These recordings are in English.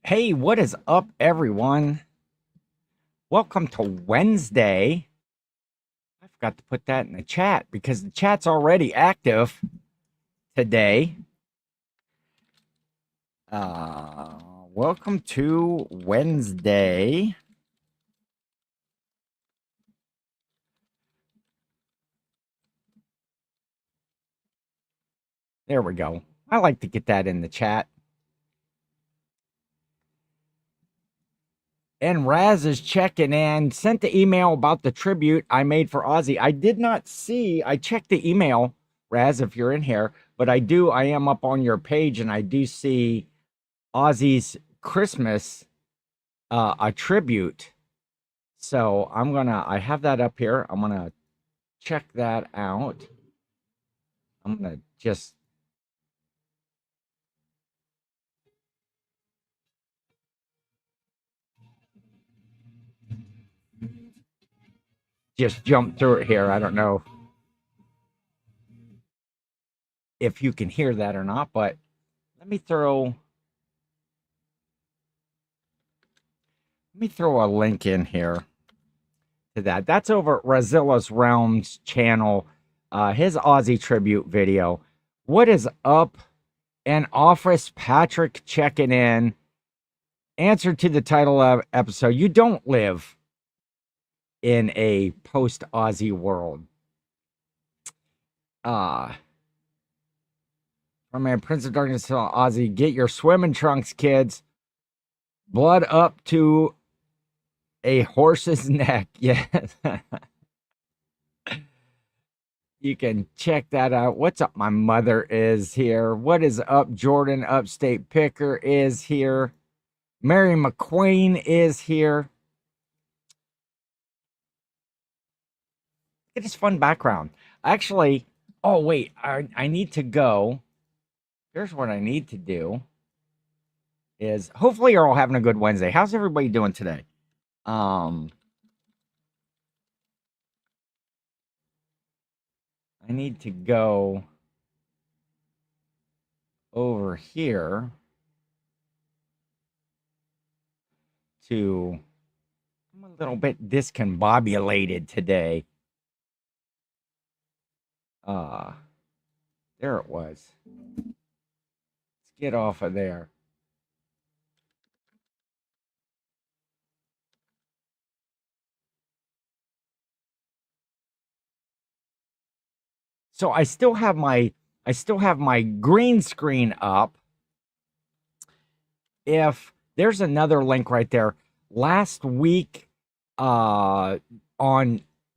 Hey, what is up, everyone? Welcome to Wednesday. I forgot to put that in the chat because the chat's already active today. Uh, Welcome to Wednesday. There we go. I like to get that in the chat. And Raz is checking in, sent the email about the tribute I made for Ozzy. I did not see, I checked the email, Raz, if you're in here, but I am up on your page and I do see Ozzy's Christmas, a tribute. So I have that up here. I'm gonna check that out. I'm gonna just jump through it here. I don't know if you can hear that or not, but let me throw a link in here to that. That's over at Razilla's Realms channel, his Aussie tribute video. What is up? And Office Patrick checking in. Answer to the title of episode. You don't live in a post Aussie world. From my Prince of Darkness to Ozzy, get your swimming trunks, kids. Blood up to a horse's neck. Yes. You can check that out. What's up? My mother is here. What is up? Jordan Upstate Picker is here. Mary McQueen is here. It is fun background. Actually, oh wait, I need to go. Here's what I need to do is hopefully you're all having a good Wednesday. How's everybody doing today? I need to go over here to, I'm a little bit discombobulated today. There it was. Let's get off of there. So I still have my green screen up. If there's another link right there. Last week on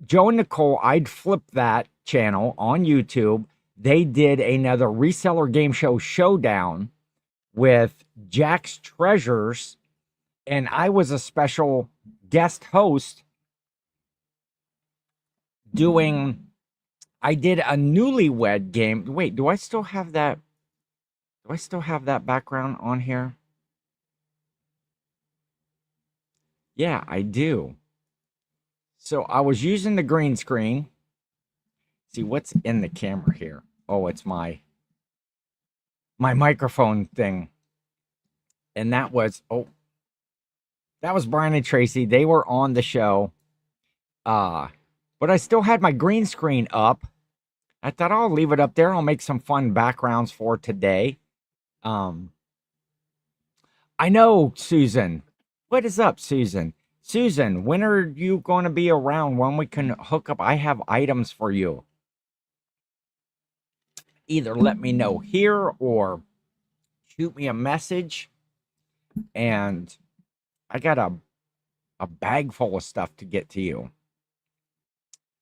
Joe and Nicole, I'd flipped that channel on YouTube. They did another reseller game show showdown with Jack's Treasures, and I was a special guest host doing. I did a newlywed game. Wait, do I still have that? Do I still have that background on here? Yeah, I do. So I was using the green screen. See what's in the camera here. Oh, it's my microphone thing. And that was Brian and Tracy. They were on the show. But I still had my green screen up. I thought I'll leave it up there. I'll make some fun backgrounds for today. I know, Susan. What is up, Susan? Susan, when are you going to be around when we can hook up? I have items for you. Either let me know here or shoot me a message. And I got a bag full of stuff to get to you.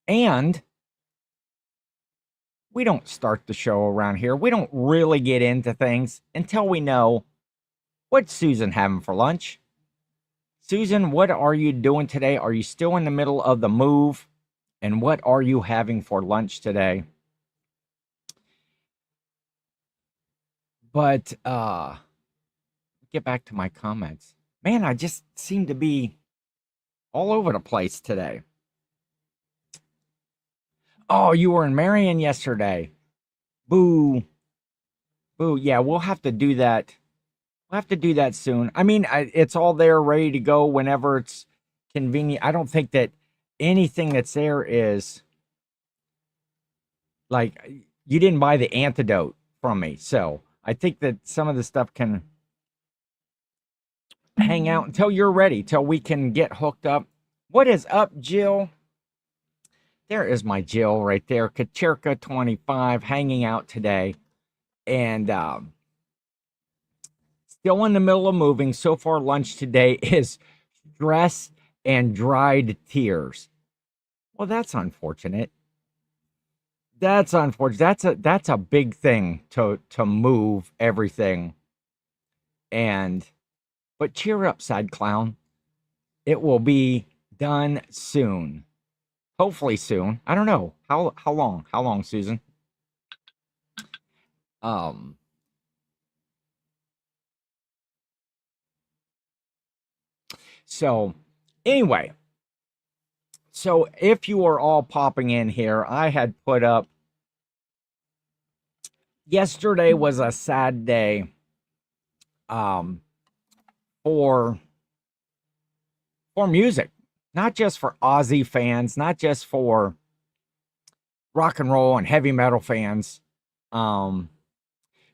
And we don't start the show around here. We don't really get into things until we know what's Susan having for lunch. Susan, what are you doing today? Are you still in the middle of the move? And what are you having for lunch today? But get back to my comments. Man, I just seem to be all over the place today. Oh, you were in Marion yesterday. Boo. Boo. Yeah, we'll have to do that. We'll have to do that soon. I mean, it's all there, ready to go whenever it's convenient. I don't think that anything that's there is like you didn't buy the antidote from me. So I think that some of the stuff can hang out until you're ready, till we can get hooked up. What is up, Jill? There is my Jill right there. Kacherka 25 hanging out today. And still in the middle of moving. So far, lunch today is stress and dried tears. Well, that's unfortunate. That's unfortunate. That's a big thing to move everything. And but cheer up, sad clown. It will be done soon. Hopefully soon. I don't know. How long? How long, Susan? Um so anyway, so if you are all popping in here, I had put up yesterday was a sad day um for music. Not just for Ozzy fans, not just for rock and roll and heavy metal fans. Um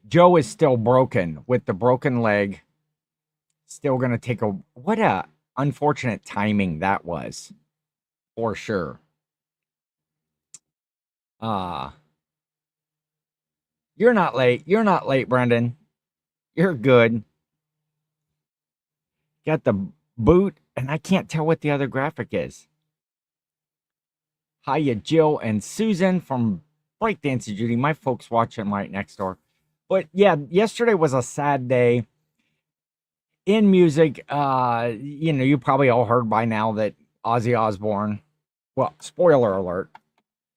Joe is still broken with the broken leg. Still going to take a what a unfortunate timing that was for sure. Uh you're not late. You're not late, Brendan. You're good. Got the boot and I can't tell what the other graphic is. Hiya, Jill and Susan from Breakdancing Judy. My folks watching right next door. But yeah, yesterday was a sad day in music. You probably all heard by now that Ozzy Osbourne, well, spoiler alert,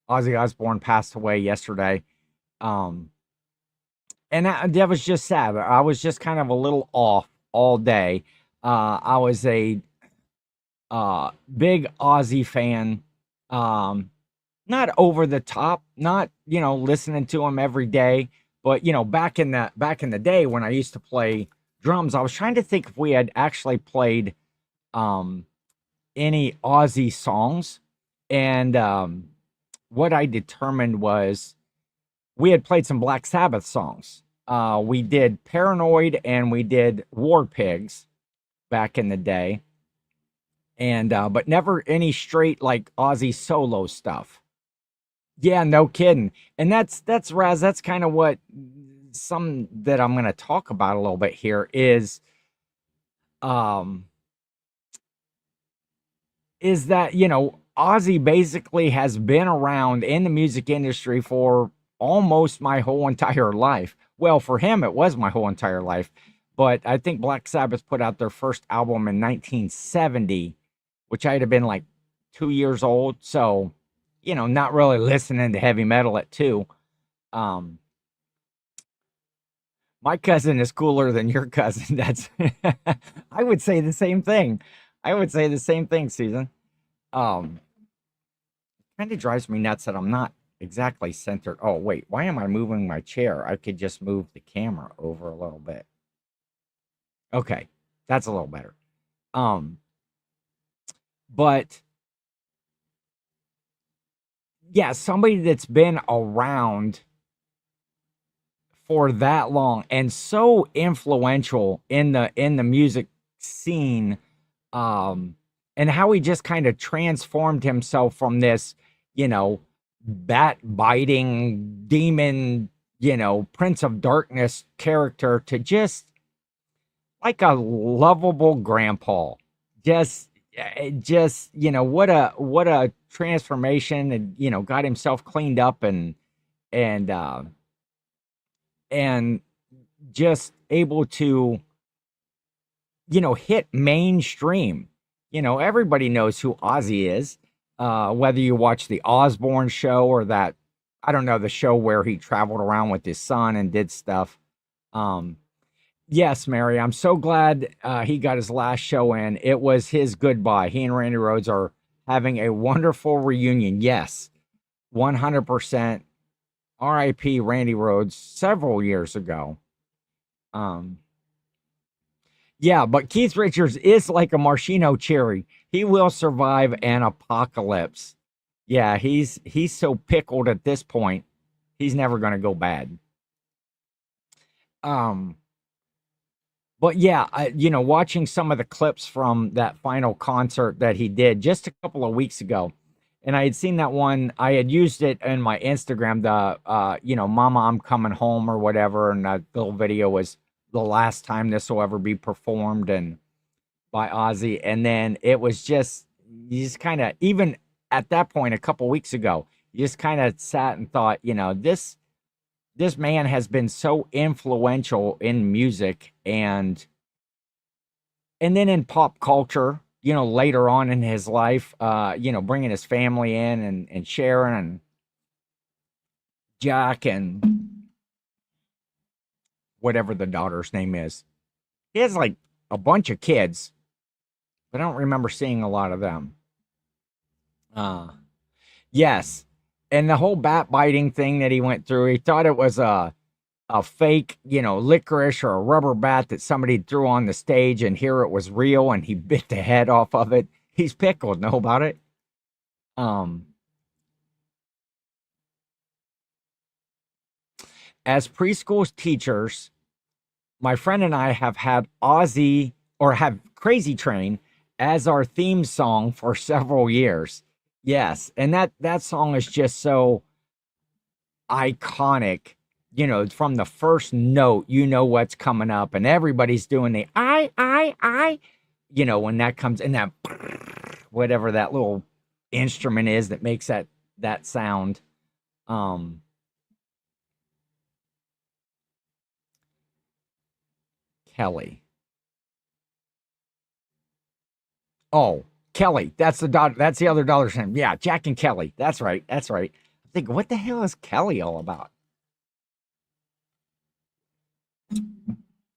Ozzy Osbourne passed away yesterday. Um, and that was just sad. I was just kind of a little off all day. I was a big Ozzy fan. Um, Not over the top, not listening to him every day, but back in the day when I used to play drums, I was trying to think if we had actually played um any Ozzy songs, and what I determined was we had played some Black Sabbath songs. We did Paranoid and we did War Pigs back in the day, and but never any straight like Ozzy solo stuff. Yeah, no kidding. And that's Raz, that's kind of what some that I'm going to talk about a little bit here um is that, Ozzy basically has been around in the music industry for almost my whole entire life. Well, for him it was my whole entire life, but I think Black Sabbath put out their first album in 1970, which I'd have been like 2 years old, so not really listening to heavy metal at 2. Um My cousin is cooler than your cousin. That's I would say the same thing. I would say the same thing, Susan. Um, Kind of drives me nuts that I'm not exactly centered. Oh, wait, why am I moving my chair? I could just move the camera over a little bit. Okay, that's a little better. Um, but yeah, somebody that's been around for that long and so influential in the music scene, um and how he just kind of transformed himself from this you know bat biting demon, prince of darkness character to just like a lovable grandpa. Just what a transformation, and got himself cleaned up and and just able to hit mainstream. Everybody knows who Ozzy is. Whether you watch the Osbourne show or that, I don't know, the show where he traveled around with his son and did stuff. Um, yes, Mary, I'm so glad he got his last show in. It was his goodbye. He and Randy Rhoads are having a wonderful reunion. Yes, 100%. RIP Randy Rhoads several years ago. Um, Yeah, but Keith Richards is like a maraschino cherry. He will survive an apocalypse. Yeah, he's so pickled at this point. He's never going to go bad. Um but yeah, watching some of the clips from that final concert that he did just a couple of weeks ago, and I had seen that one. I had used it in my Instagram, the "Mama, I'm coming home" or whatever, and that little video was the last time this will ever be performed, and by Ozzy. And then it was just you just kind of even at that point a couple weeks ago, you just kind of sat and thought, this man has been so influential in music and then in pop culture, later on in his life, bringing his family in and Sharon and Jack and whatever the daughter's name is. He has like a bunch of kids, but I don't remember seeing a lot of them. Uh, yes. And the whole bat biting thing that he went through, he thought it was a fake, licorice or a rubber bat that somebody threw on the stage, and here it was real, and he bit the head off of it. He's pickled. Know about it? Um, as preschool teachers, my friend and I have had Ozzy or have Crazy Train as our theme song for several years. Yes, and that song is just so iconic. From the first note, what's coming up, and everybody's doing the I. When that comes in, that whatever that little instrument is that makes that sound. Um, Kelly. Oh, Kelly. That's the daughter. That's the other daughter's name. Yeah, Jack and Kelly. That's right. That's right. I think, what the hell is Kelly all about?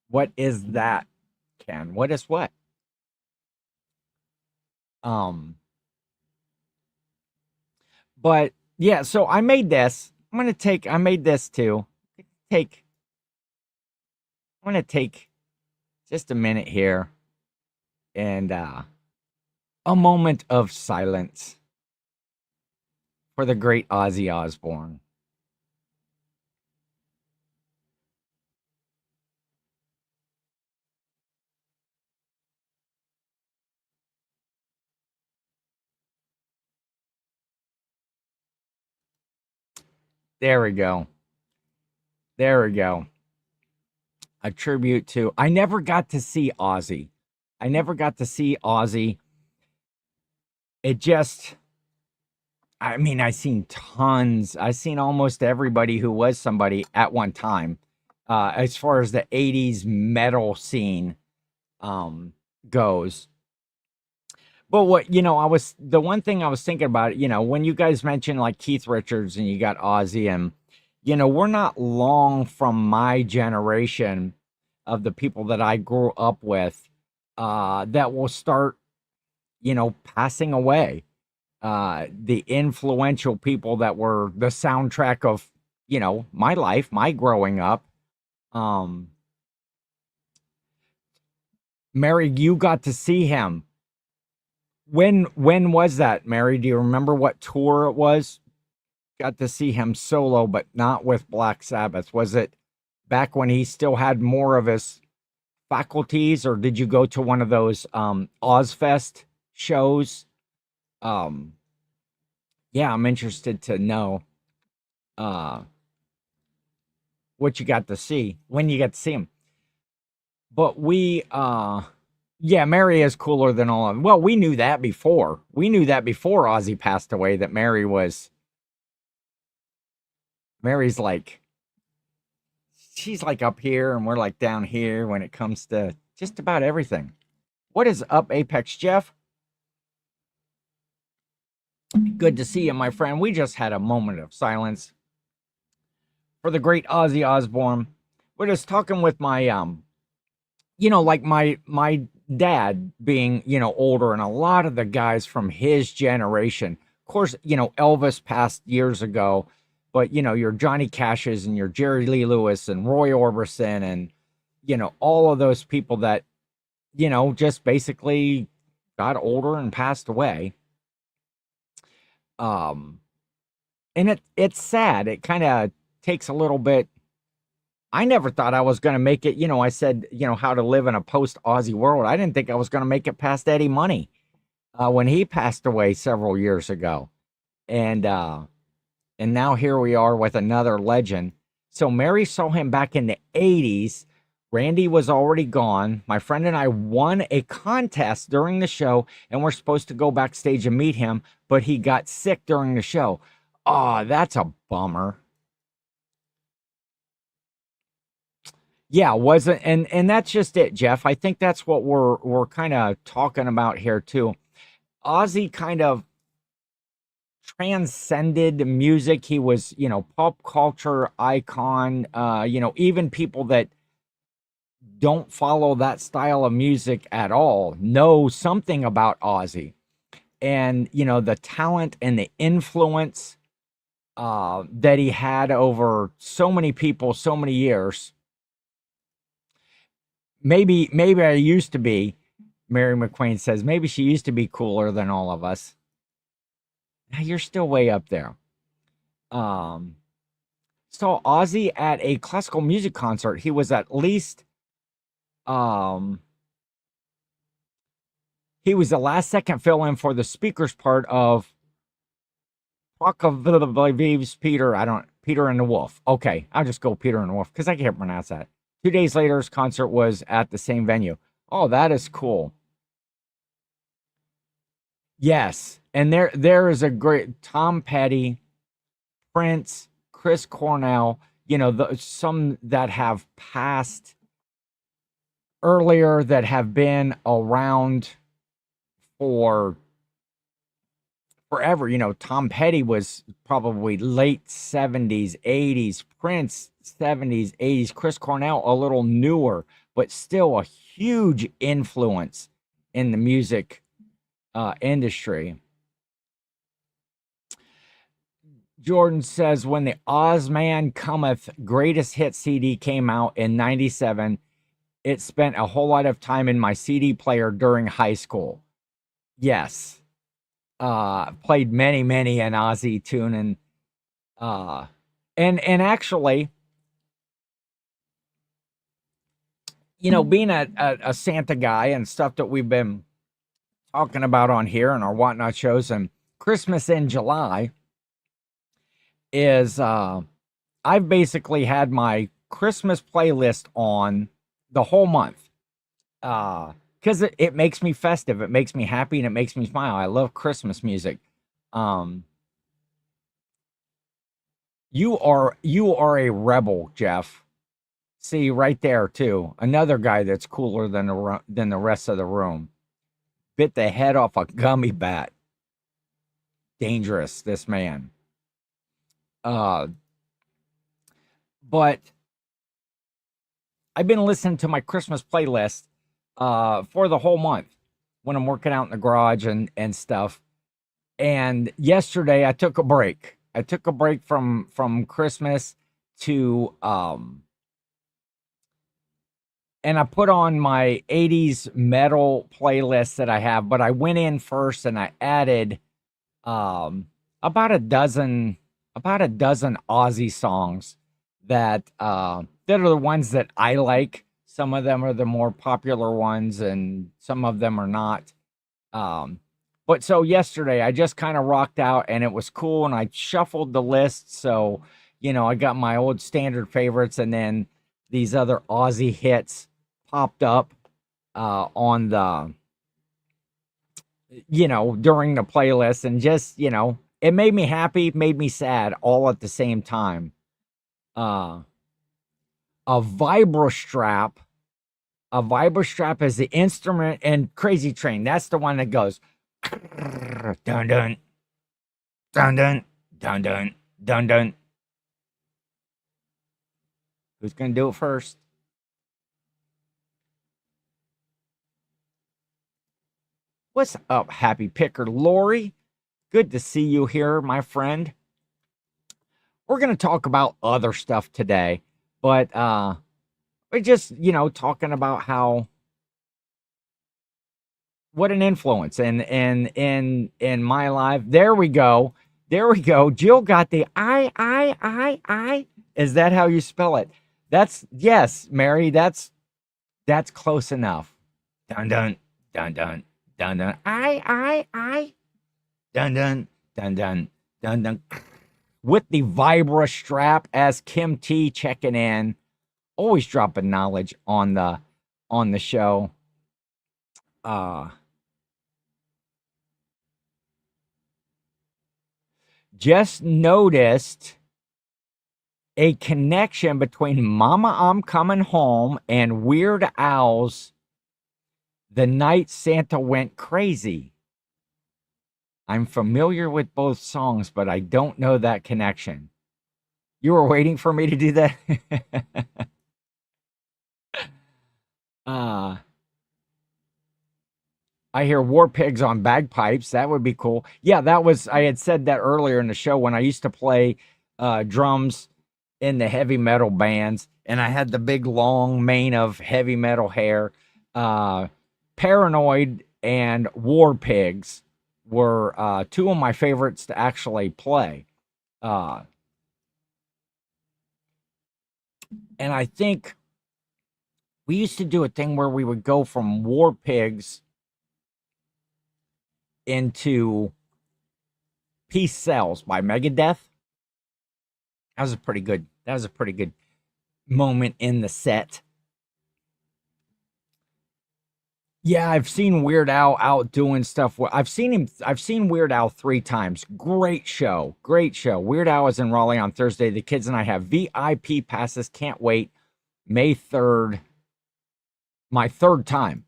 What is that, Ken? What is what? Um, but yeah, so I made this. I made this too. Take, I'm gonna take just a minute here and a moment of silence for the great Ozzy Osbourne. There we go. There we go. A tribute to. I never got to see Ozzy. I never got to see Ozzy. It just. I mean, I seen tons. I seen almost everybody who was somebody at one time. As far as the '80s metal scene goes. But I was the one thing I was thinking about, when you guys mentioned like Keith Richards and you got Ozzy, and we're not long from my generation of the people that I grew up with that will start, passing away. The influential people that were the soundtrack of, my life, my growing up. Um, Mary, you got to see him. When was that, Mary? Do you remember what tour it was? Got to see him solo, but not with Black Sabbath. Was it back when he still had more of his faculties, or did you go to one of those Ozfest shows? Um, yeah, I'm interested to know uh what you got to see when you got to see him. But yeah, Mary is cooler than all of them. Well, we knew that before. We knew that before Ozzy passed away that Mary's like she's like up here and we're like down here when it comes to just about everything. What is up, Apex Jeff? Good to see you, my friend. We just had a moment of silence for the great Ozzy Osbourne. We're just talking with my like my dad being, older, and a lot of the guys from his generation. Of course, Elvis passed years ago, but your Johnny Cashes and your Jerry Lee Lewis and Roy Orbison and all of those people that just basically got older and passed away. Um, and it's sad. It kind of takes a little bit. I never thought I was going to make it. I said, how to live in a post Aussie world. I didn't think I was going to make it past Eddie Money when he passed away several years ago. And now here we are with another legend. So Mary saw him back in the 80s. Randy was already gone. My friend and I won a contest during the show, and we're supposed to go backstage and meet him, but he got sick during the show. Oh, that's a bummer. Yeah, wasn't and that's just it, Jeff. I think that's what we're kind of talking about here too. Ozzy kind of transcended music. He was, pop culture icon. Even people that don't follow that style of music at all know something about Ozzy. And, the talent and the influence that he had over so many people, so many years. Maybe I used to be, Mary McQueen says, maybe she used to be cooler than all of us. You're still way up there. Um, Saw Ozzy at a classical music concert. He was at least um he was the last second fill in for the speakers part of Peter. I don't Peter and the Wolf. Okay, I'll just go Peter and the Wolf because I can't pronounce that. 2 days later, his concert was at the same venue. Oh, that is cool. Yes, and there is a great Tom Petty, Prince, Chris Cornell. Some that have passed earlier that have been around for forever. Tom Petty was probably late 70s, 80s, Prince 70s, 80s, Chris Cornell a little newer, but still a huge influence in the music industry. Jordan says when the Ozman Cometh Greatest Hit CD came out in 97, it spent a whole lot of time in my CD player during high school. Yes. Played many an Ozzy tune uh and actually, being a Santa guy and stuff that we've been talking about on here and our whatnot shows, and Christmas in July is I've basically had my Christmas playlist on the whole month. Because it makes me festive, it makes me happy, and it makes me smile. I love Christmas music. Um you are a rebel, Jeff. See right there too. Another guy that's cooler than the rest of the room. Bit the head off a gummy bat. Dangerous, this man. Uh, but I've been listening to my Christmas playlist for the whole month when I'm working out in the garage and stuff. And yesterday I took a break. I took a break from Christmas to and I put on my 80s metal playlist that I have, but I went in first and I added um about a dozen Aussie songs that are the ones that I like. Some of them are the more popular ones and some of them are not. Um but so yesterday I just kind of rocked out and it was cool and I shuffled the list, so I got my old standard favorites and then these other Aussie hits popped up on the during the playlist, and just it made me happy, made me sad all at the same time. uh a vibrostrap a vibrostrap is the instrument and Crazy Train. That's the one that goes dun dun dun dun dun dun dun dun. Who's gonna do it first? What's up, Happy Picker Lori? Good to see you here, my friend. We're going to talk about other stuff today, but we're just, talking about how what an influence in my life. There we go. There we go. Jill got the I. Is that how you spell it? That's yes, Mary. That's close enough. Dun dun dun dun dun dun. I. Dun dun dun dun dun dun. With the Vibra strap as Kim T checking in, always dropping knowledge on the show. Uh just noticed a connection between Mama I'm Coming Home and Weird Al's The Night Santa Went Crazy. I'm familiar with both songs, but I don't know that connection. You were waiting for me to do that? uh, I hear War Pigs on bagpipes. That would be cool. Yeah, that was, I had said that earlier in the show when I used to play drums in the heavy metal bands, and I had the big long mane of heavy metal hair. Uh, Paranoid and War Pigs were two of my favorites to actually play. Uh, and I think we used to do a thing where we would go from War Pigs into Peace Sells by Megadeth. That was a pretty good moment in the set. Yeah, I've seen Weird Al out doing stuff. I've seen Weird Al 3 times. Great show. Great show. Weird Al is in Raleigh on Thursday. The kids and I have VIP passes. Can't wait. May 3rd. My third time.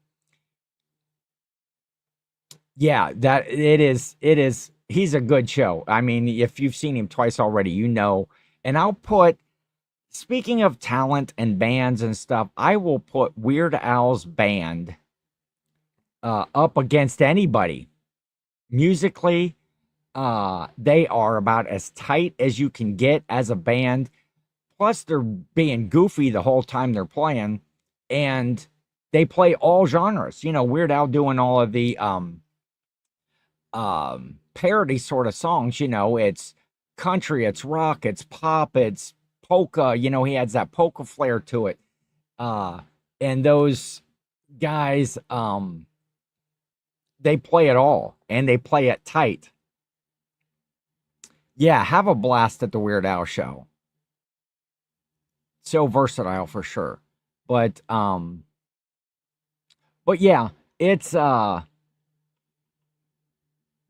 Yeah, that it is. He's a good show. I mean, if you've seen him twice already, you know. And I'll put, speaking of talent and bands and stuff, I will put Weird Al's band up against anybody. Musically, they are about as tight as you can get as a band. Plus, they're being goofy the whole time they're playing, and they play all genres. You know, Weird Al doing all of the parody sort of songs. You know, it's country, it's rock, it's pop, it's polka. You know, he has that polka flair to it. Uh, and those guys, they play it all, and they play it tight. Yeah, have a blast at the Weird Al show. So versatile for sure. But but yeah, it's like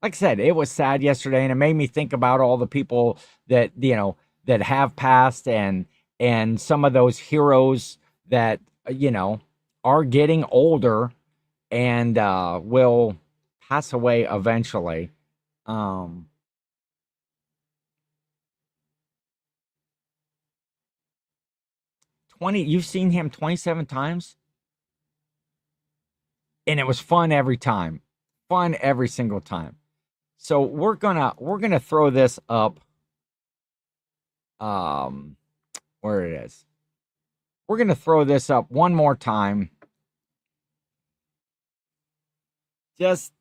I said, it was sad yesterday, and it made me think about all the people that, you know, that have passed, and some of those heroes that, you know, are getting older and will pass away eventually. Um 20, you've seen him 27 times, and it was fun every time. Fun every single time. So we're gonna throw this up. Um, where it is. We're gonna throw this up one more time. Just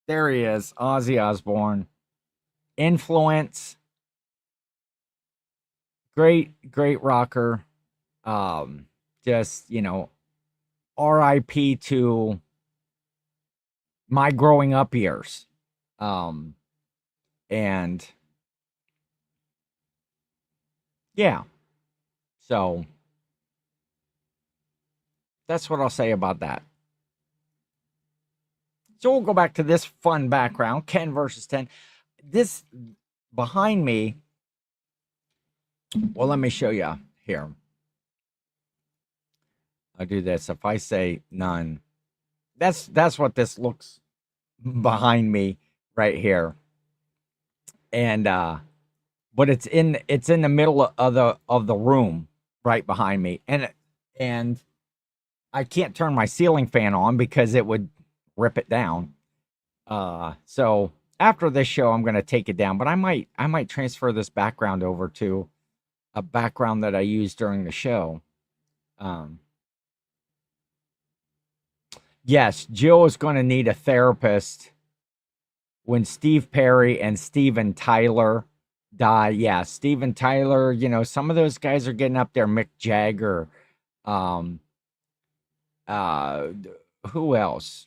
there he is, Ozzy Osbourne. Influence, great rocker. Just, you know, R.I.P. to my growing up years. Um, and yeah, so that's what I'll say about that. So we'll go back to this fun background, Ken versus 10. This behind me, well, let me show you here. I'll do this. If I say none, that's what this looks behind me right here. And but it's in the middle of the room right behind me. And I can't turn my ceiling fan on because it would rip it down. So after this show I'm going to take it down, but I might transfer this background over to a background that I used during the show. Um Yes, Jill is going to need a therapist when Steve Perry and Steven Tyler die. Yeah, Steven Tyler, some of those guys are getting up there. Mick Jagger. Um, uh, who else?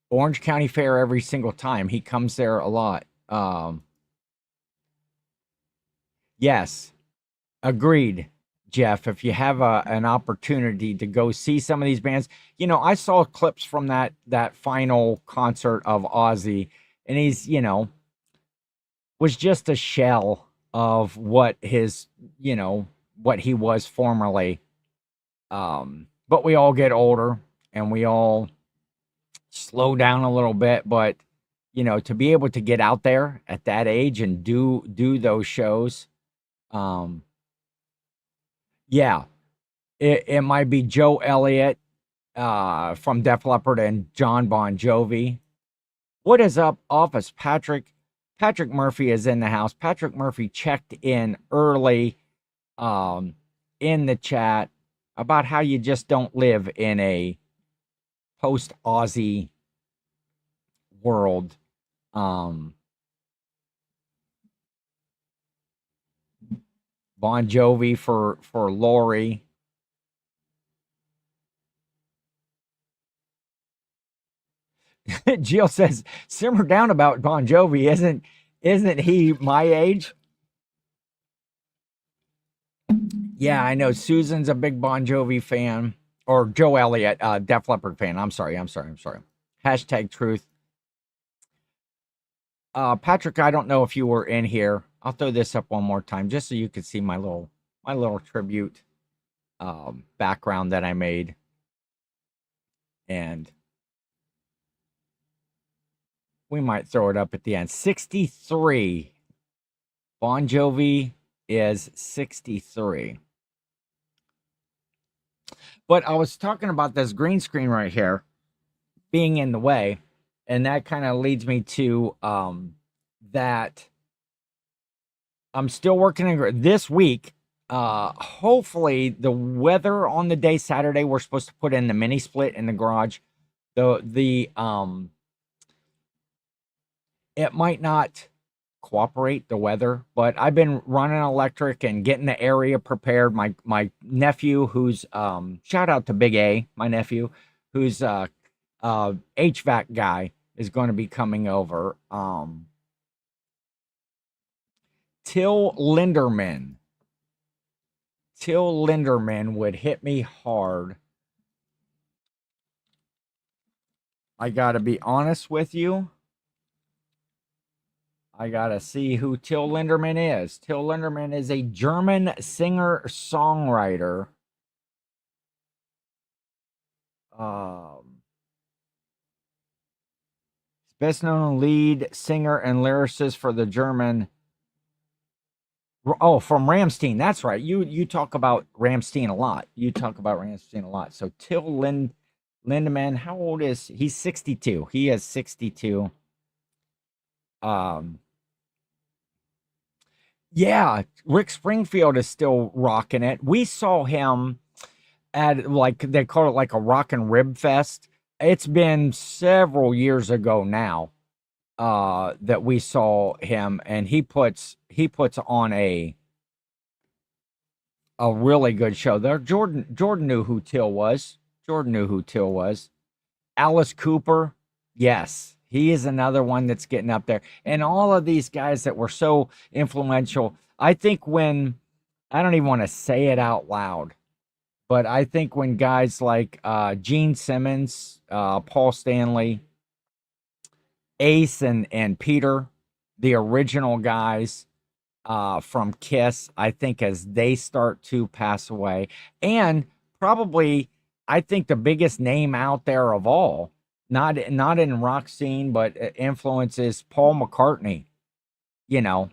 Orange County Fair every single time. He comes there a lot. Yes, agreed, Jeff. If you have an opportunity to go see some of these bands, I saw clips from that final concert of Ozzy, and he's, was just a shell of what his, what he was formerly. But we all get older and we all slow down a little bit, but to be able to get out there at that age and do those shows, um, yeah, it might be Joe Elliott from Def Leppard and John Bon Jovi. What is up, office? Patrick Murphy is in the house. Patrick Murphy checked in early in the chat about how you just don't live in a post Aussie world. Bon Jovi for Lori. Jill says, "Simmer down about Bon Jovi. Isn't he my age?" Yeah, I know. Susan's a big Bon Jovi fan, or Joe Elliott, Def Leppard fan. I'm sorry. Hashtag truth. Patrick, I don't know if you were in here. I'll throw this up one more time just so you could see my little tribute background that I made. And we might throw it up at the end. 63. Bon Jovi is 63. But I was talking about this green screen right here being in the way, and that kind of leads me to that I'm still working this week. Hopefully the weather on the day Saturday, we're supposed to put in the mini split in the garage. The it might not cooperate, the weather, but I've been running electric and getting the area prepared. My nephew, who's shout out to Big A, my nephew, who's HVAC guy, is going to be coming over. Till Linderman would hit me hard. I gotta be honest with you. I gotta see who Till Linderman is. Till Linderman is a German singer-songwriter. Best known lead singer and lyricist for the German. Oh, from Rammstein. That's right. You talk about Rammstein a lot. So Till Lindemann, how old is he? He's 62. He is 62. Yeah, Rick Springfield is still rocking it. We saw him at, like, they call it like a rock and rib fest. It's been several years ago now that we saw him, and he puts on a really good show. There, Jordan knew who Till was. Alice Cooper, yes, he is another one that's getting up there. And all of these guys that were so influential, I think when, I don't even want to say it out loud, but I think when guys like Gene Simmons, Paul Stanley, Ace and Peter, the original guys from Kiss, I think as they start to pass away, and probably I think the biggest name out there of all, not in rock scene, but influences Paul McCartney. Paul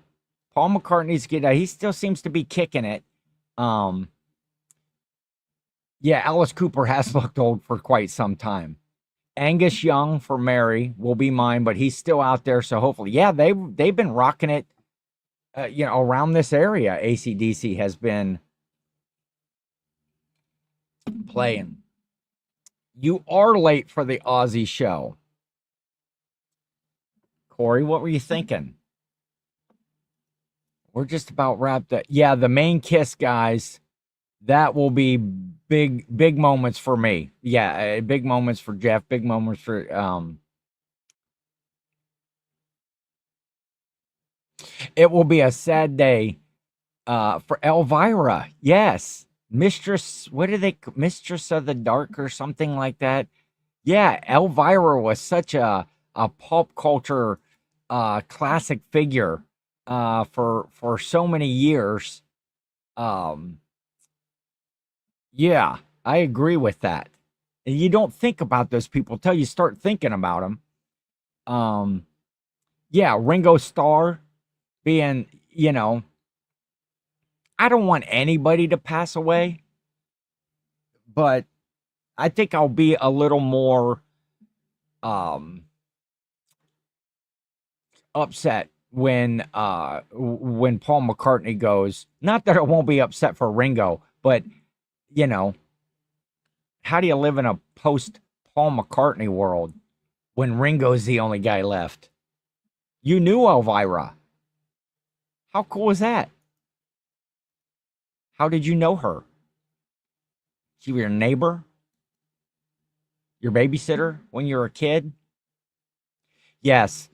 McCartney's good. He still seems to be kicking it. Yeah, Alice Cooper has looked old for quite some time. Angus Young for Mary will be mine, but he's still out there. So hopefully, yeah, they've been rocking it, around this area. AC/DC has been playing. You are late for the Ozzy show. Corey, what were you thinking? We're just about wrapped up. Yeah, the main kiss, guys. That will be big moments for me. Yeah, big moments for Jeff, big moments for it will be a sad day for Elvira. Yes. Mistress, what do they Mistress of the Dark or something like that? Yeah, Elvira was such a pop culture classic figure for so many years. Um yeah, I agree with that. And you don't think about those people till you start thinking about them. Um yeah, Ringo Starr being, I don't want anybody to pass away, but I think I'll be a little more um upset when Paul McCartney goes. Not that I won't be upset for Ringo, but you know, how do you live in a post Paul McCartney world when Ringo's the only guy left? You knew Elvira. How cool is that? How did you know her? She was your neighbor, your babysitter when you were a kid? Yes.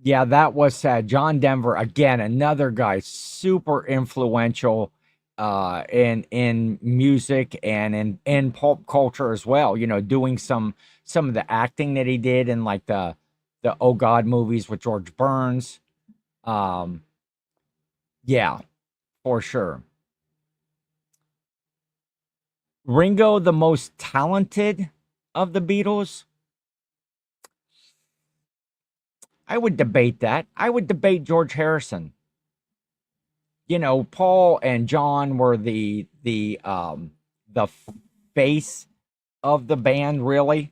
Yeah, that was sad. John Denver, again, another guy, super influential in music and in pulp culture as well. Doing some of the acting that he did in like the Oh God movies with George Burns. Um, yeah, for sure. Ringo, the most talented of the Beatles. I would debate that. I would debate George Harrison. Paul and John were the face of the band, really.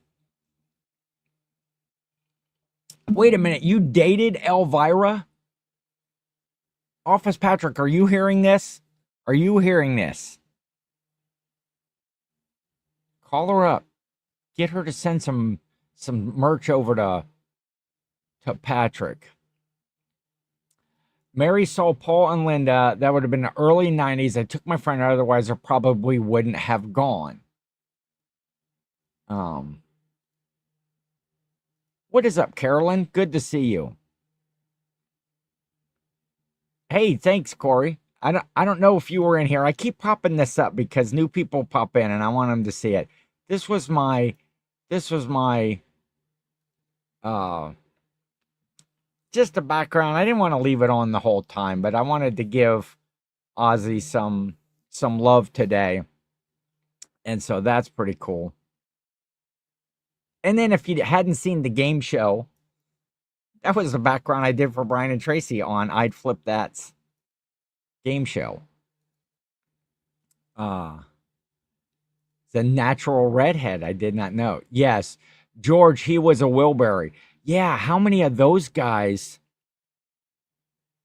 Wait a minute, you dated Elvira? Office Patrick, are you hearing this? Are you hearing this? Call her up. Get her to send some merch over to Patrick. Mary saw Paul and Linda. That would have been the early 90s. I took my friend, otherwise I probably wouldn't have gone. Um, what is up, Carolyn? Good to see you. Hey, thanks, Corey. I don't know if you were in here. I keep popping this up because new people pop in and I want them to see it. This was my uh just a background. I didn't want to leave it on the whole time, but I wanted to give Ozzy some love today. And so that's pretty cool. And then if you hadn't seen the game show, that was the background I did for Brian and Tracy on I'd Flip That's game show. Uh the natural redhead. I did not know. Yes, George, he was a Wilbury. Yeah, how many of those guys?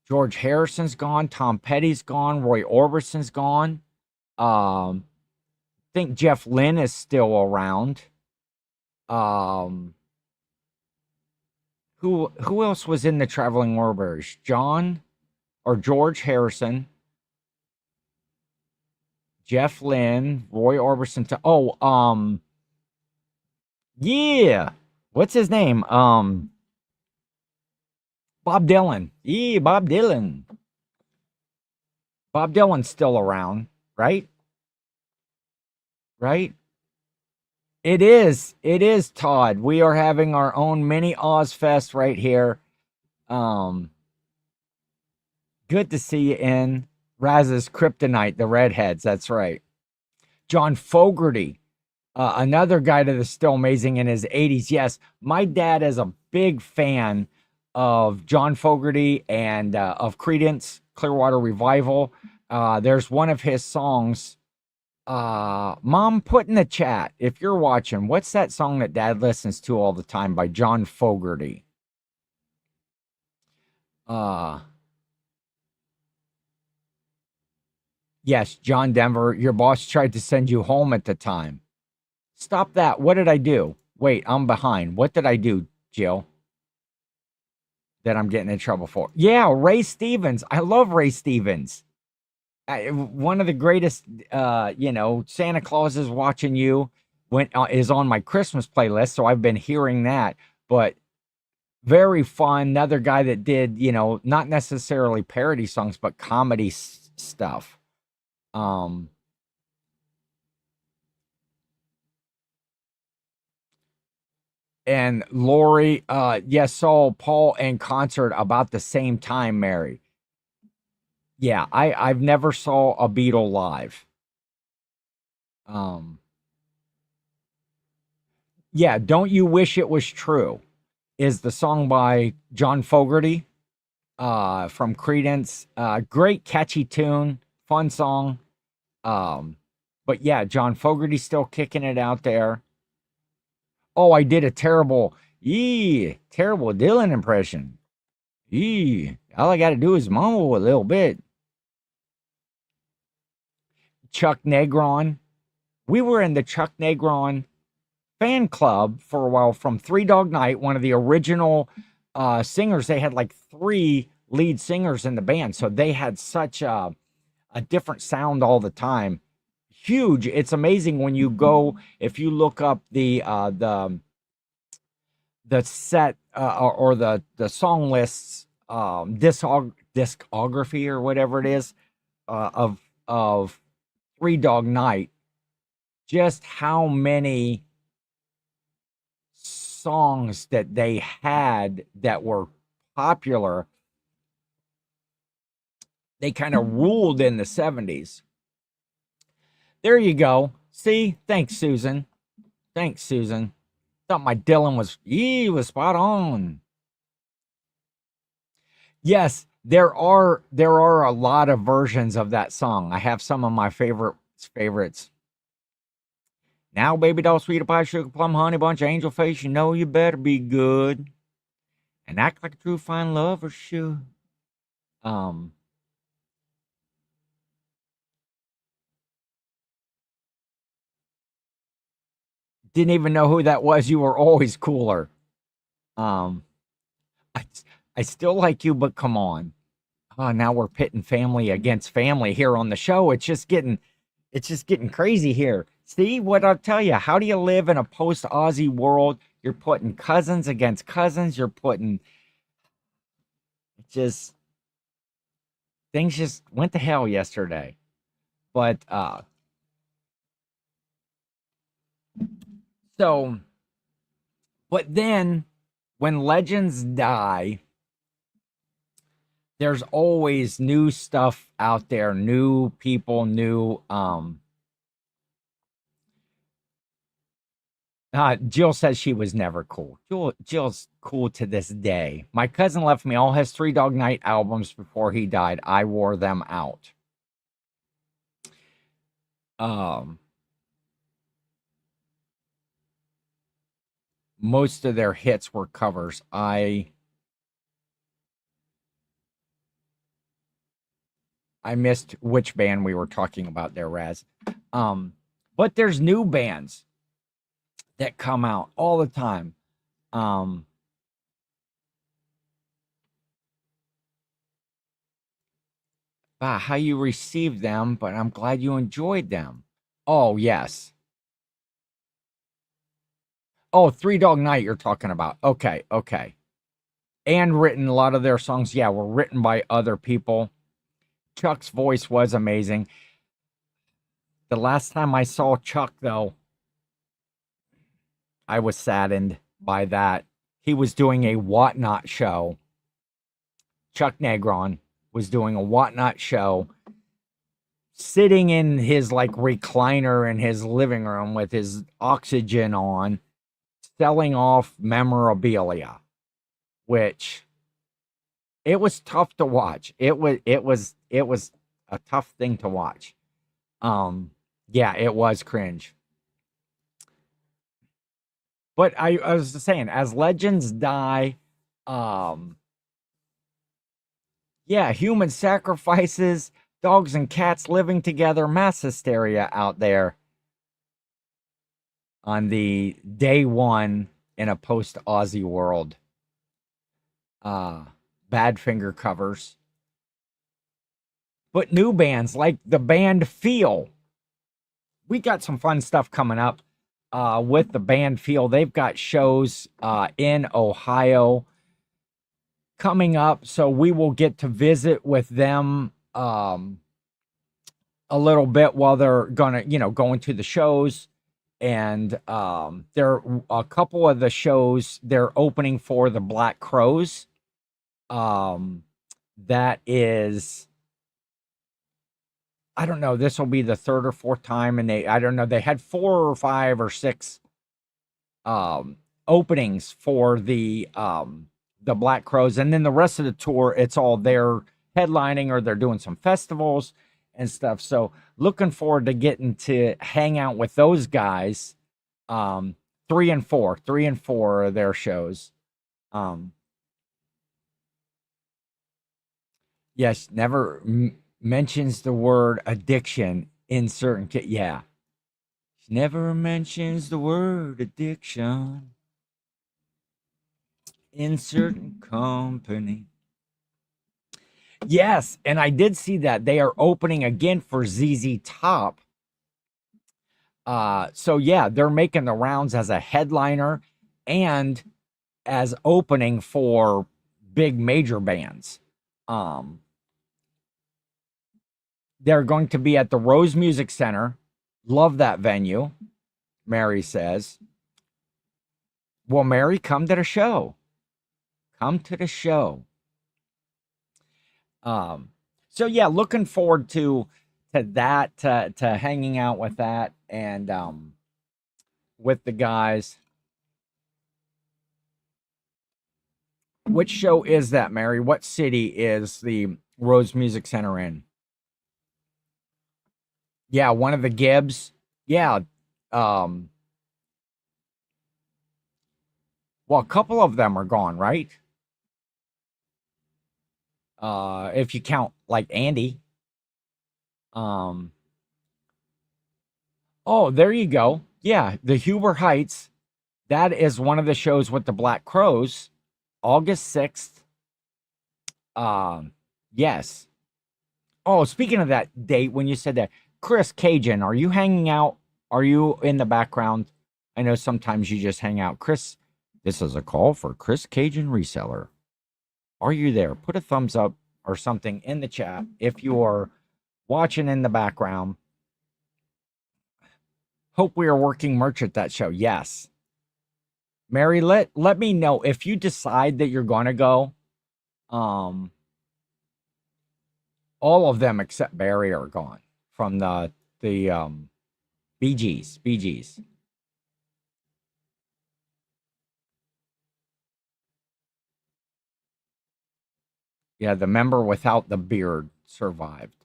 George Harrison's gone, Tom Petty's gone, Roy Orbison's gone. I think Jeff Lynne is still around. Um, who else was in the Traveling Wilburys? John or George Harrison, Jeff Lynne, Roy Orbison. Yeah, what's his name? Bob Dylan. Yeah, Bob Dylan. Bob Dylan's still around, right? Right? It is. It is, Todd. We are having our own mini Ozfest right here. Um, Good to see you in Raz's Kryptonite, the Redheads. That's right. John Fogerty, another guy that is still amazing in his 80s. Yes, my dad is a big fan of John Fogerty and of Creedence Clearwater Revival. There's one of his songs. Mom, put in the chat if you're watching. What's that song that Dad listens to all the time by John Fogerty? Uh, Yes, John Denver, your boss tried to send you home at the time. Stop that. What did I do? Wait, I'm behind. What did I do, Jill, that I'm getting in trouble for? Yeah, Ray Stevens. I love Ray Stevens. One of the greatest, Santa Claus is watching you is on my Christmas playlist. So I've been hearing that, but very fun. Another guy that did, not necessarily parody songs, but comedy stuff. Um, and Lori, yes, saw Paul in concert about the same time, Mary. Yeah, I've never saw a Beatle live. Um, yeah, Don't You Wish It Was True is the song by John Fogerty from Credence. Great catchy tune, fun song. But yeah, John Fogerty's still kicking it out there. Oh, I did a terrible Dylan impression. All I got to do is mumble a little bit. Chuck Negron. We were in the Chuck Negron fan club for a while from Three Dog Night, one of the original singers. They had like three lead singers in the band, so they had such a different sound all the time. Huge. It's amazing when you go, if you look up the set or the song lists, discography or whatever it is, of Three Dog Night, just how many songs that they had that were popular. They kind of ruled in the 70s. There you go. See? Thanks, Susan. Thanks, Susan. Thought my Dylan was spot on. Yes, there are a lot of versions of that song. I have some of my favorites. Now, baby doll, sweet pie, sugar plum, honey bunch, angel face, you know you better be good and act like a true fine lover should. Um, didn't even know who that was. You were always cooler. Um, I I still like you, but come on. Oh, now we're pitting family against family here on the show. It's just getting crazy here. See what I'll tell you. How do you live in a post Aussie world? You're putting cousins against cousins. You're putting just things just went to hell yesterday. But so but then when legends die, there's always new stuff out there, new people, new Jill says she was never cool. Jill's cool to this day. My cousin left me all his Three Dog Night albums before he died. I wore them out. Um, Most of their hits were covers. I missed which band we were talking about there, Raz. Um, but there's new bands that come out all the time. Um, how you received them, but I'm glad you enjoyed them. Oh, yes. Oh, Three Dog Night you're talking about. Okay, okay. And written a lot of their songs, yeah, were written by other people. Chuck's voice was amazing. The last time I saw Chuck, though, I was saddened by that. He was doing a Whatnot show. Chuck Negron was doing a Whatnot show, sitting in his like recliner in his living room with his oxygen on, selling off memorabilia, which it was tough to watch. It was a tough thing to watch. Yeah, it was cringe. But I was just saying, as legends die, um, yeah, human sacrifices. Dogs and cats living together, mass hysteria out there on the day one in a post Ozzy world. Bad finger covers. But new bands like the band Feel. We got some fun stuff coming up with the band Feel. They've got shows in Ohio coming up, so we will get to visit with them a little bit while they're gonna, going to the shows. And there a couple of the shows they're opening for the Black Crows. That is, I don't know, this will be the third or fourth time, and I don't know, they had 4 or 5 or 6 openings for the Black Crows, and then the rest of the tour, it's all they're headlining or they're doing some festivals and stuff. So looking forward to getting to hang out with those guys. 3 and 4 are their shows. Yes, never mentions the word addiction in certain yeah. She never mentions the word addiction in certain company. Yes, and I did see that they are opening again for ZZ Top. So yeah, they're making the rounds as a headliner and as opening for big major bands. They're going to be at the Rose Music Center. Love that venue, Mary says. Well, Mary, come to the show. Come to the show. So yeah, looking forward to that, to hanging out with that, and with the guys. Which show is that, Mary? What city is the Rose Music Center in? Yeah, one of the Gibbs. Yeah. Well, a couple of them are gone, right? If you count like Andy. Oh, there you go. Yeah, the Huber Heights. That is one of the shows with the Black Crows. August 6th. Yes. Oh, speaking of that date, when you said that, Chris Cajun, are you hanging out? Are you in the background? I know sometimes you just hang out. Chris, this is a call for Chris Cajun Reseller. Are you there? Put a thumbs up or something in the chat if you are watching in the background. Hope we are working merch at that show. Yes. Mary, let me know if you decide that you're going to go. All of them except Barry are gone from the Bee Gees. Bee Gees. Yeah, the member without the beard survived.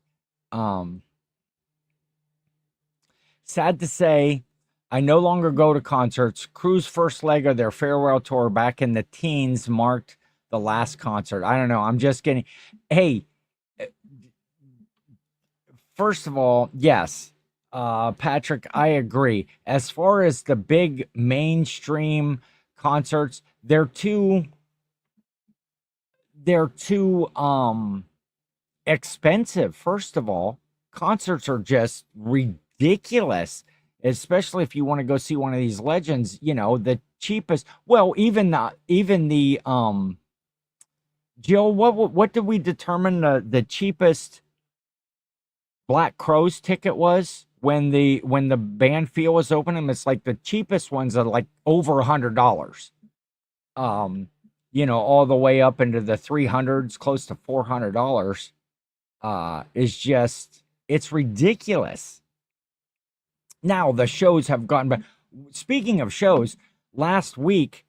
Sad to say, I no longer go to concerts. Crew's first leg of their farewell tour back in the teens marked the last concert. I don't know. I'm just kidding. Hey, first of all, yes, Patrick, I agree. As far as the big mainstream concerts, they're too expensive. First of all, concerts are just ridiculous, especially if you want to go see one of these legends. The cheapest. Well, even the Jill, what did we determine the cheapest Black Crows ticket was when the band Feel was opening? It's like the cheapest ones are like over $100. All the way up into the 300s, close to $400. It's ridiculous. Now the shows have gotten, but speaking of shows, last Friday,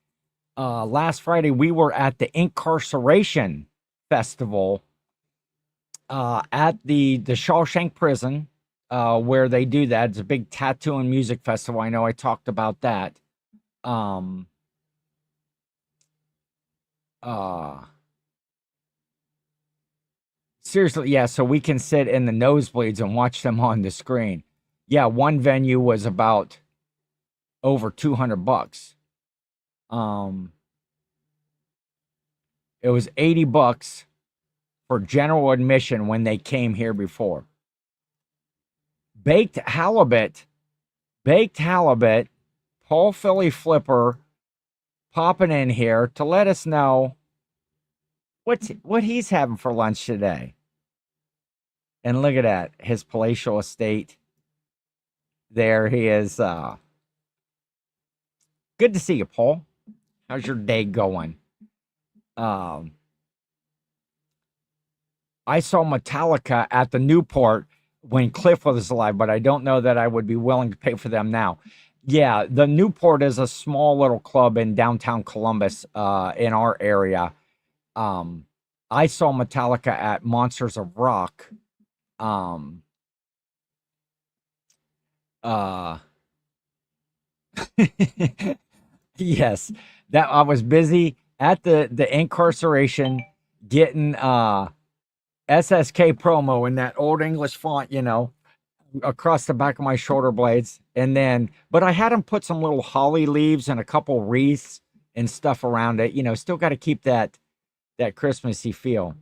we were at the Incarceration Festival at the Shawshank Prison, where they do that. It's a big tattoo and music festival. I know I talked about that. Seriously, yeah, so we can sit in the nosebleeds and watch them on the screen. Yeah, one venue was about over 200 bucks. Um, it was 80 bucks for general admission when they came here before. Baked halibut, baked halibut, Paul Philly Flipper popping in here to let us know what he's having for lunch today. And look at that, his palatial estate. There he is. Good to see you, Paul. How's your day going? Um, I saw Metallica at the Newport when Cliff was alive, but I don't know that I would be willing to pay for them now. Yeah, the Newport is a small little club in downtown Columbus, in our area. Um, I saw Metallica at Monsters of Rock. Um, uh, yes, that I was busy at the incarceration getting SSK promo in that old English font, across the back of my shoulder blades. And then, but I had him put some little holly leaves and a couple wreaths and stuff around it. Still got to keep that Christmassy feel.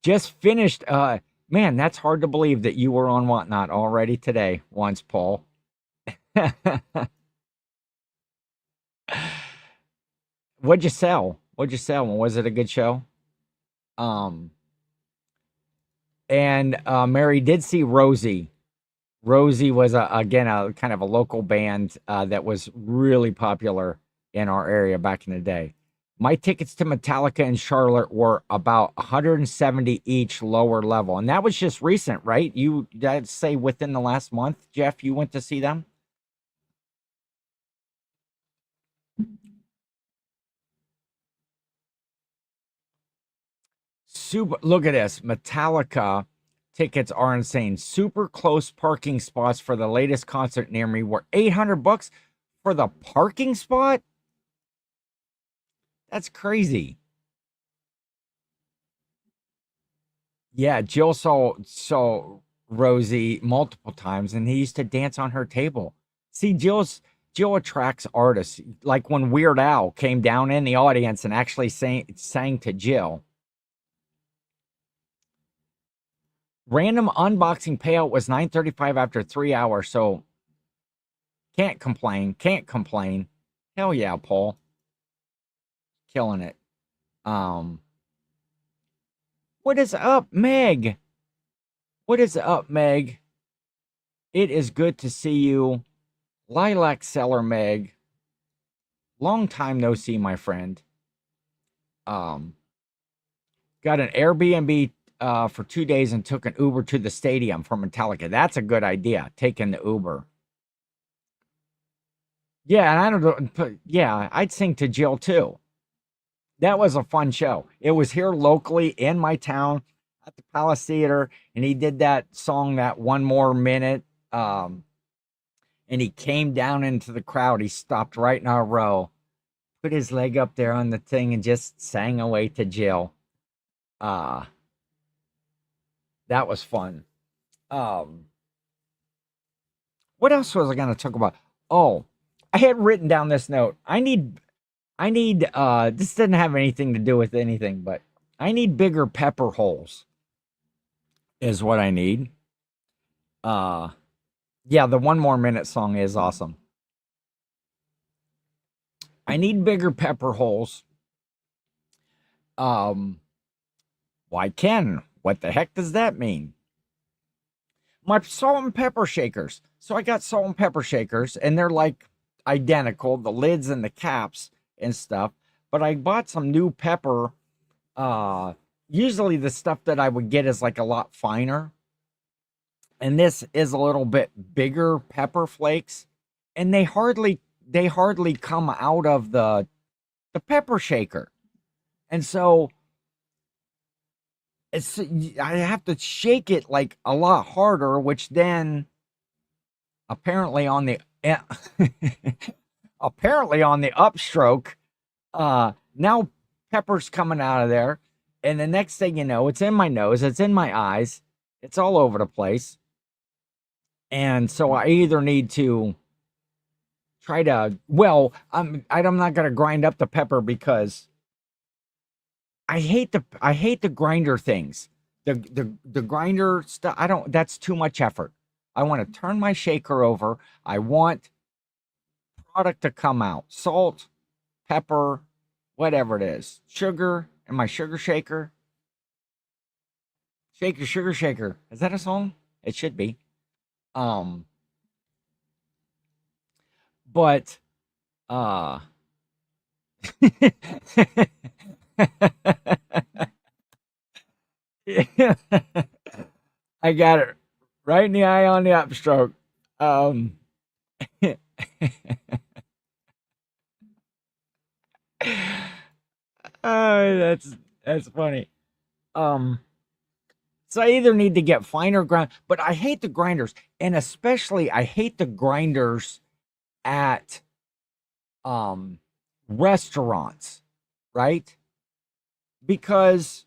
Just finished. Man, that's hard to believe that you were on Whatnot already today. Once, Paul. What'd you sell? What'd you sell? Was it a good show? Um, and Mary did see Rosie. Rosie was again a kind of a local band that was really popular in our area back in the day. My tickets to Metallica in Charlotte were about 170 each, lower level, and that was just recent, right? I'd say within the last month, Jeff, you went to see them. Super. Look at this, Metallica tickets are insane. Super close parking spots for the latest concert near me were 800 bucks for the parking spot. That's crazy. Yeah, Jill saw Rosie multiple times, and he used to dance on her table. See, Jill attracts artists. Like when Weird Al came down in the audience and actually sang to Jill. Random unboxing payout was 935 after 3 hours, so can't complain. Can't complain. Hell yeah, Paul, killing it. Um, what is up, Meg? What is up, Meg? It is good to see you. Lilac Seller Meg. Long time no see, my friend. Um, got an Airbnb for 2 days and took an Uber to the stadium for Metallica. That's a good idea, taking the Uber. Yeah, and I don't know. Yeah, I'd sing to Jill too. That was a fun show. It was here locally in my town at the Palace Theater, and he did that song, that One More Minute. Um, and he came down into the crowd. He stopped right in our row, put his leg up there on the thing, and just sang away to Jill. Uh, that was fun. Um, what else was I going to talk about? Oh, I had written down this note. This didn't have anything to do with anything, but I need bigger pepper holes is what I need. Uh, yeah, the One More Minute song is awesome. I need bigger pepper holes. Why, Ken? What the heck does that mean? My salt and pepper shakers. So I got salt and pepper shakers, and they're like identical, the lids and the caps and stuff. But I bought some new pepper. Uh, Usually the stuff that I would get is like a lot finer, and this is a little bit bigger pepper flakes, and they hardly come out of the pepper shaker. And so I have to shake it like a lot harder, which then apparently on the apparently on the upstroke, now pepper's coming out of there, And the next thing you know, it's in my nose, it's in my eyes, it's all over the place. And so I either need to try to, well, I'm not gonna grind up the pepper because I hate the grinder things. The grinder stuff, I don't, that's too much effort. I want to turn my shaker over. I want product to come out. Salt, pepper, whatever it is. Sugar in my sugar shaker. Shake your sugar shaker. Is that a song? It should be. Um, but uh I got it right in the eye on the upstroke. Um that's funny. Um so I either need to get finer grind, but I hate the grinders, and especially I hate the grinders at um restaurants, right? Because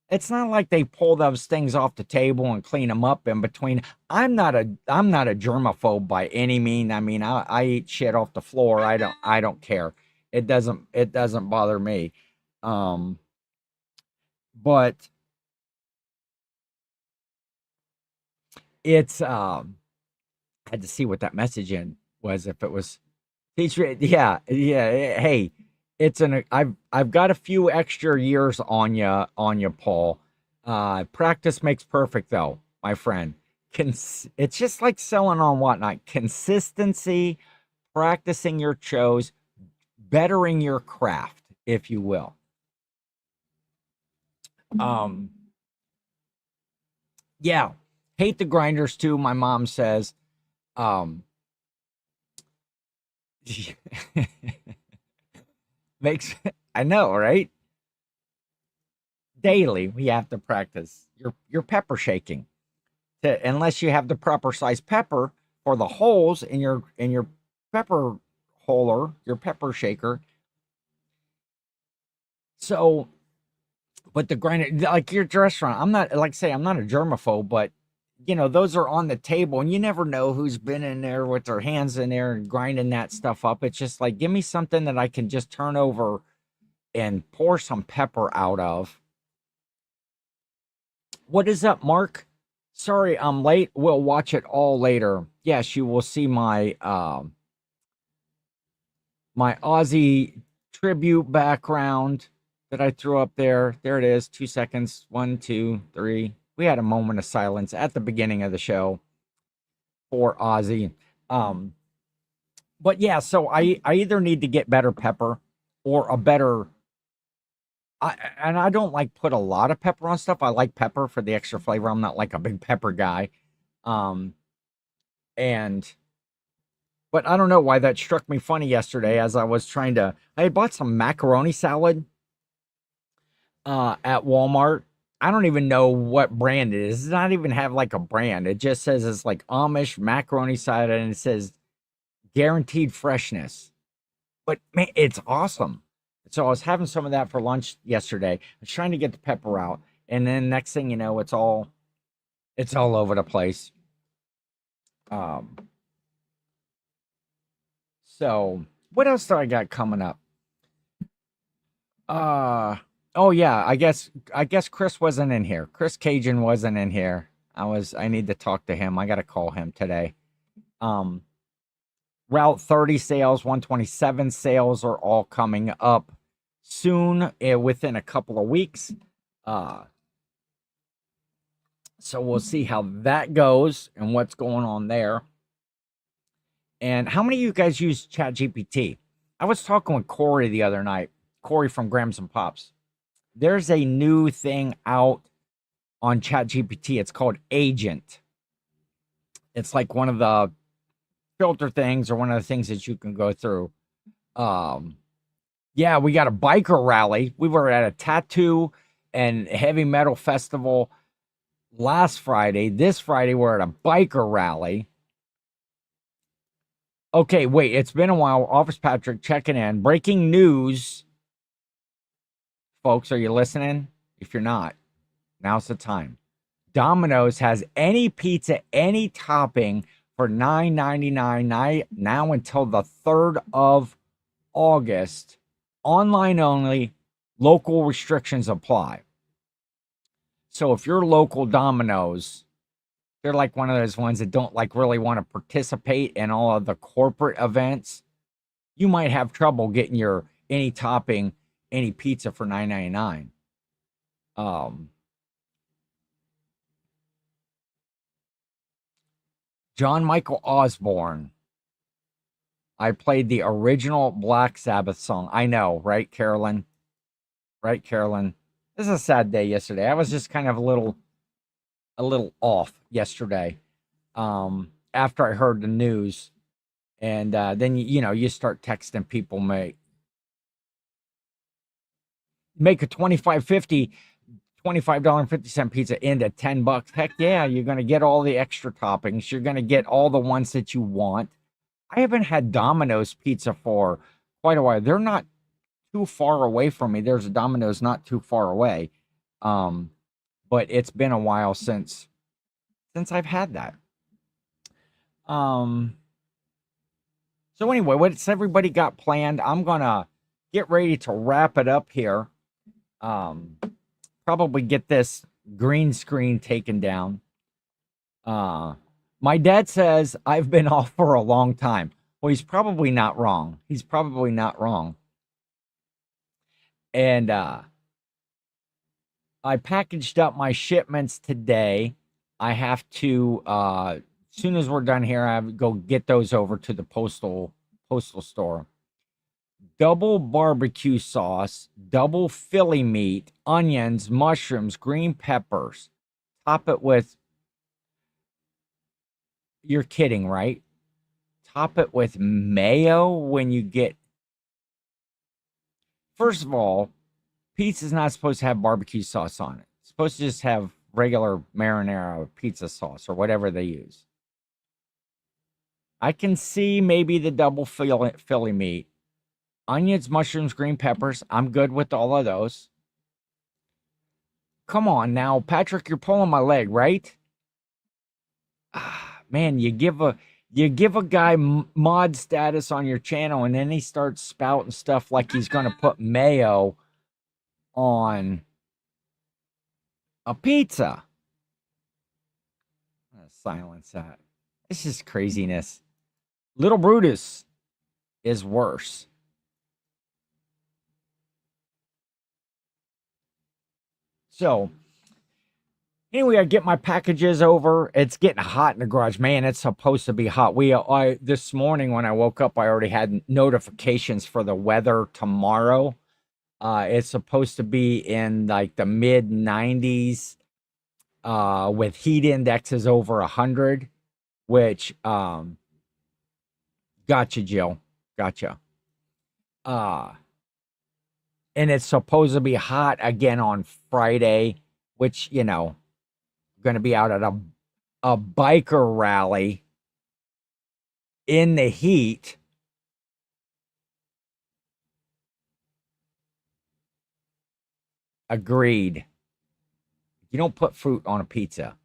it's not like they pull those things off the table and clean them up in between. I'm not a germaphobe by any mean. I mean, I eat shit off the floor. I don't care. It doesn't bother me. Um, but it's I had to see what that message in was, if it was teacher. Yeah. Hey, it's an I've got a few extra years on you, Paul. Practice makes perfect, though, my friend. It's just like selling on whatnot. Consistency, practicing your shows, bettering your craft, if you will. Um, yeah, hate the grinders too. My mom says, um, makes I know, right? Daily we have to practice your pepper shaking. Unless you have the proper size pepper for the holes in your pepper holer, your pepper shaker. So, but the grinder, like your restaurant, I'm not, like I say, I'm not a germaphobe, but those are on the table, and you never know who's been in there with their hands in there and grinding that stuff up. It's just like, give me something that I can just turn over and pour some pepper out of. What is up, Mark? Sorry, I'm late. We'll watch it all later. Yes, you will see my Ozzy tribute background that I threw up there. There it is. 2 seconds. 1, 2, 3. We had a moment of silence at the beginning of the show for Ozzy. Um, but yeah, so I either need to get better pepper or a better. And I don't like put a lot of pepper on stuff. I like pepper for the extra flavor. I'm not like a big pepper guy. Um, and but I don't know why that struck me funny yesterday as I was trying to. I had bought some macaroni salad at Walmart. I don't even know what brand it is. It does not even have like a brand. It just says it's like Amish macaroni salad, and it says guaranteed freshness. But man, it's awesome. So I was having some of that for lunch yesterday. I was trying to get the pepper out, and then next thing you know, it's all over the place. Um, so what else do I got coming up? Uh oh yeah, I guess Chris wasn't in here. Chris Cajun wasn't in here. I need to talk to him. I gotta call him today. Um Route 30 sales, 127 sales are all coming up soon, within a couple of weeks. Uh so we'll see how that goes and what's going on there. And how many of you guys use ChatGPT? I was talking with Corey the other night, Corey from Grams and Pops. There's a new thing out on ChatGPT. It's called Agent. It's like one of the filter things, or one of the things that you can go through. Um, yeah, we got a biker rally. We were at a tattoo and heavy metal festival last Friday. This Friday, we're at a biker rally. Okay, wait, it's been a while. Office Patrick checking in. Breaking news folks, are you listening? If you're not, now's the time. Domino's has any pizza, any topping for $9.99 now until the 3rd of August. Online only, local restrictions apply. So if you're local Domino's, they're like one of those ones that don't like really want to participate in all of the corporate events. You might have trouble getting your any topping, any pizza for $9.99. John Michael Osborne. I played the original Black Sabbath song. I know, right, Carolyn? Right, Carolyn? This is a sad day yesterday. I was just kind of a little off yesterday. After I heard the news. And then you start texting people, make a $25.50 pizza into $10. Heck yeah, you're gonna get all the extra toppings. You're gonna get all the ones that you want. I haven't had Domino's pizza for quite a while. They're not too far away from me. There's a Domino's not too far away. But it's been a while since I've had that. So anyway, what's everybody got planned? I'm gonna get ready to wrap it up here. Probably get this green screen taken down. My dad says I've been off for a long time. Well, he's probably not wrong. And I packaged up my shipments today. I have to as soon as we're done here, I have to go get those over to the postal store. Double barbecue sauce, double Philly meat, onions, mushrooms, green peppers. Top it with, you're kidding, right? Top it with mayo when you get, first of all, pizza's not supposed to have barbecue sauce on it. It's supposed to just have regular marinara pizza sauce or whatever they use. I can see maybe the double Philly meat. Onions, mushrooms, green peppers. I'm good with all of those. Come on now, Patrick, you're pulling my leg, right? Man, you give a guy mod status on your channel and then he starts spouting stuff like he's going to put mayo on a pizza. Silence that. This is craziness. Little Brutus is worse. So, anyway, I get my packages over. It's getting hot in the garage. Man, it's supposed to be hot. This morning when I woke up, I already had notifications for the weather tomorrow. It's supposed to be in like the mid 90s with heat indexes over 100, which gotcha, Jill. Gotcha. And it's supposed to be hot again on Friday, which, going to be out at a biker rally in the heat. Agreed. You don't put fruit on a pizza.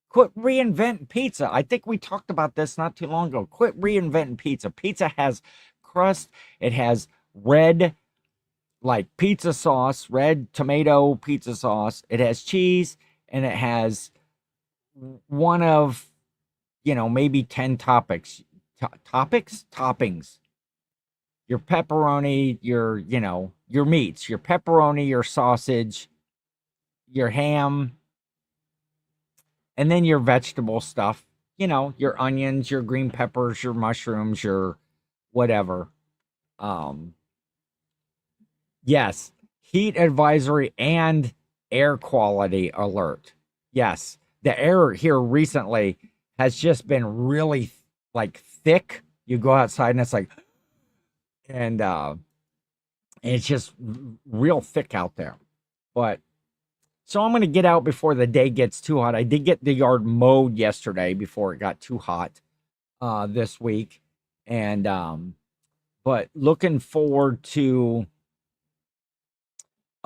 Quit reinventing pizza. I think we talked about this not too long ago. Quit reinventing pizza. Pizza has crust. It has red, like pizza sauce, red tomato pizza sauce. It has cheese, and it has one of, maybe 10 topics. Toppings. Your pepperoni, your meats, your pepperoni, your sausage, your ham, and then your vegetable stuff, your onions, your green peppers, your mushrooms, your whatever. Yes, heat advisory and air quality alert. Yes, the air here recently has just been really like thick. You go outside and it's like, and it's just real thick out there. But so I'm going to get out before the day gets too hot. I did get the yard mowed yesterday before it got too hot this week. And but looking forward to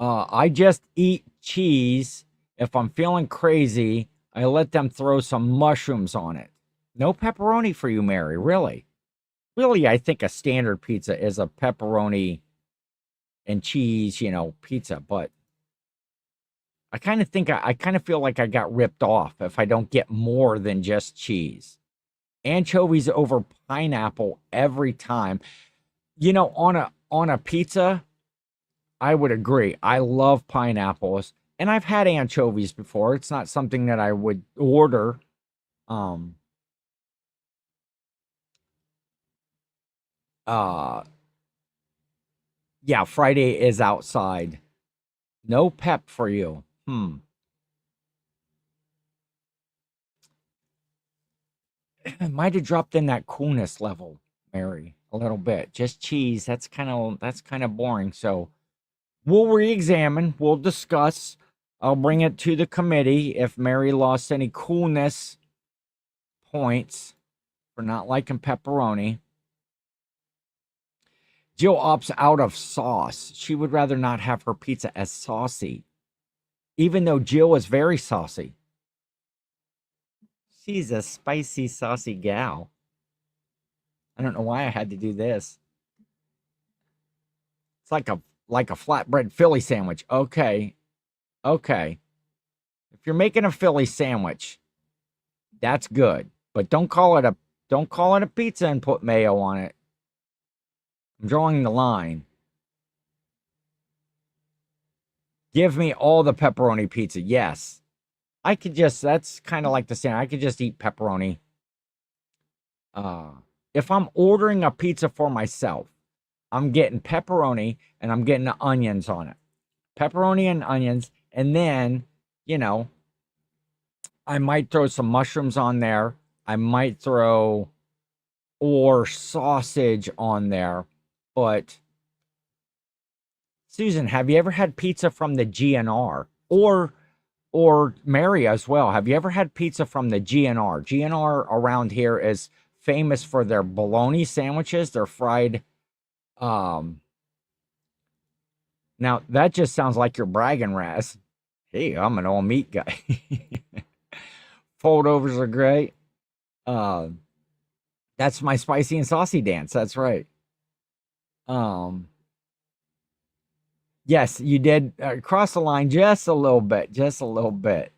I just eat cheese. If I'm feeling crazy, I let them throw some mushrooms on it. No pepperoni for you, Mary. Really? Really, I think a standard pizza is a pepperoni and cheese, pizza. But I kind of think I kind of feel like I got ripped off if I don't get more than just cheese. Anchovies over pineapple every time. On a pizza, I would agree. I love pineapples, and I've had anchovies before. It's not something that I would order. Um, uh, yeah, Friday is outside. No pep for you. Might have dropped in that coolness level, Mary, a little bit. Just cheese. That's kind of boring. So we'll re-examine. We'll discuss. I'll bring it to the committee if Mary lost any coolness points for not liking pepperoni. Jill opts out of sauce. She would rather not have her pizza as saucy, even though Jill is very saucy. She's a spicy, saucy gal. I don't know why I had to do this. It's like a flatbread Philly sandwich. Okay. Okay. If you're making a Philly sandwich, that's good. But don't call it a pizza and put mayo on it. I'm drawing the line. Give me all the pepperoni pizza. Yes. That's kind of like the same. I could just eat pepperoni. Uh, if I'm ordering a pizza for myself, I'm getting pepperoni and I'm getting the onions on it. Pepperoni and onions. And then, you know, I might throw some mushrooms on there. I might throw or sausage on there. But Susan, have you ever had pizza from the GNR? Or Mary as well. Have you ever had pizza from the GNR? GNR around here is famous for their bologna sandwiches. They're fried. Um, Now that just sounds like you're bragging, Raz. Hey, I'm an all meat guy. Foldovers are great. Uh, that's my spicy and saucy dance. That's right. Um, yes, you did cross the line just a little bit, just a little bit.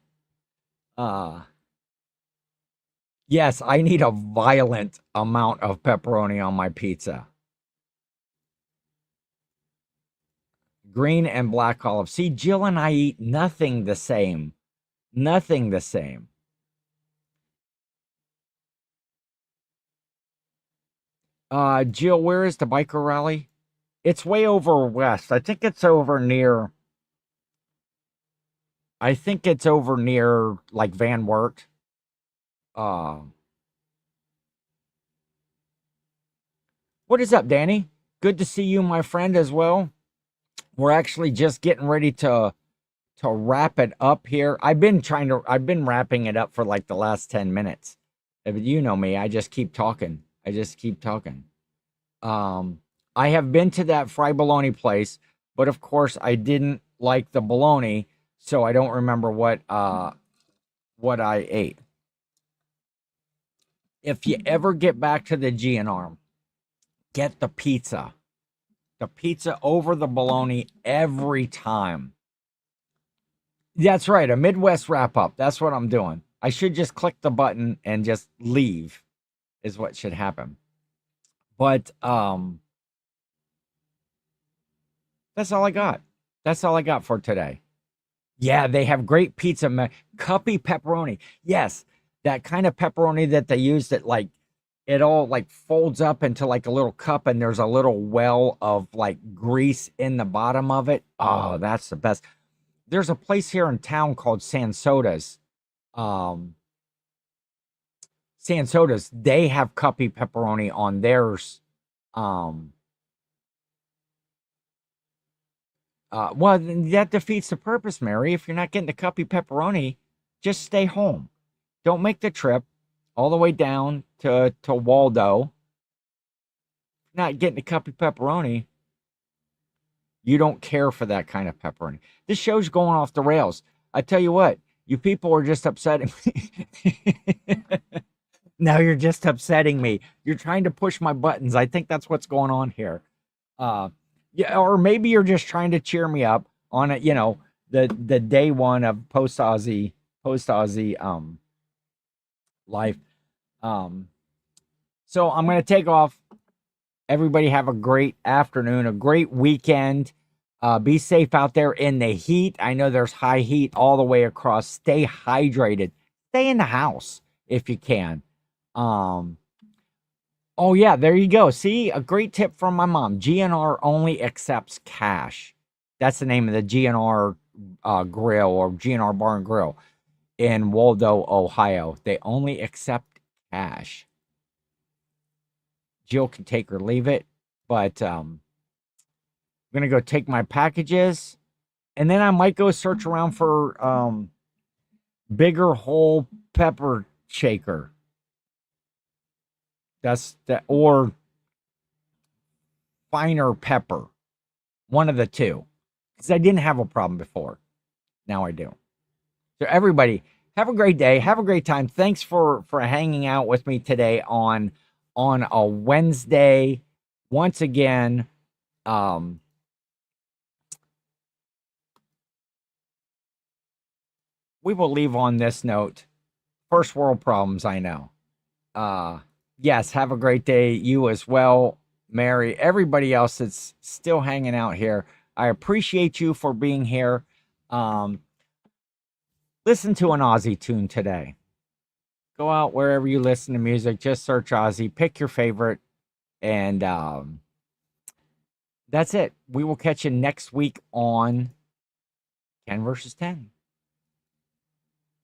Uh, yes, I need a violent amount of pepperoni on my pizza. Green and black olive. See, Jill and I eat nothing the same. Nothing the same. Jill, where is the biker rally? It's way over west. I think it's over near like Van Wert. Uh, what is up, Danny? Good to see you, my friend, as well. We're actually just getting ready to wrap it up here. I've been wrapping it up for like the last 10 minutes. You know me, I just keep talking. I just keep talking. Um, I have been to that fry bologna place, but of course I didn't like the bologna, so I don't remember what I ate. If you ever get back to the GNR, get the pizza. The pizza over the bologna every time. That's right, a Midwest wrap up. That's what I'm doing. I should just click the button and just leave is what should happen. But that's all I got. That's all I got for today. Yeah, they have great pizza, cuppy pepperoni. Yes, that kind of pepperoni that they use that like it all like folds up into like a little cup and there's a little well of like grease in the bottom of it. Oh, that's the best. There's a place here in town called Sansoda's. Um, Sansoda's, they have cuppy pepperoni on theirs. Um, well, that defeats the purpose, Mary. If you're not getting the cuppy pepperoni, just stay home. Don't make the trip all the way down to Waldo. Not getting the cuppy pepperoni. You don't care for that kind of pepperoni. This show's going off the rails. I tell you what, you people are just upsetting me. Now you're just upsetting me. You're trying to push my buttons. I think that's what's going on here. Uh, yeah, or maybe you're just trying to cheer me up on it. The day one of post Ozzy life. Um, so I'm gonna take off. Everybody have a great afternoon, a great weekend. Be safe out there in the heat. I know there's high heat all the way across. Stay hydrated. Stay in the house if you can. Um, oh yeah, there you go. See, a great tip from my mom. GNR only accepts cash. That's the name of the GNR grill or GNR Bar and Grill in Waldo, Ohio. They only accept cash. Jill can take or leave it, but I'm gonna go take my packages, and then I might go search around for bigger whole pepper shaker. That's that, or finer pepper. One of the two, because I didn't have a problem before. Now I do. So everybody, have a great day. Have a great time. Thanks for hanging out with me today on a Wednesday. Once again, um, we will leave on this note. First world problems, I know. Uh, yes, have a great day. You as well, Mary. Everybody else that's still hanging out here. I appreciate you for being here. Um, listen to an Ozzy tune today. Go out wherever you listen to music. Just search Ozzy. Pick your favorite. And that's it. We will catch you next week on 10 versus 10.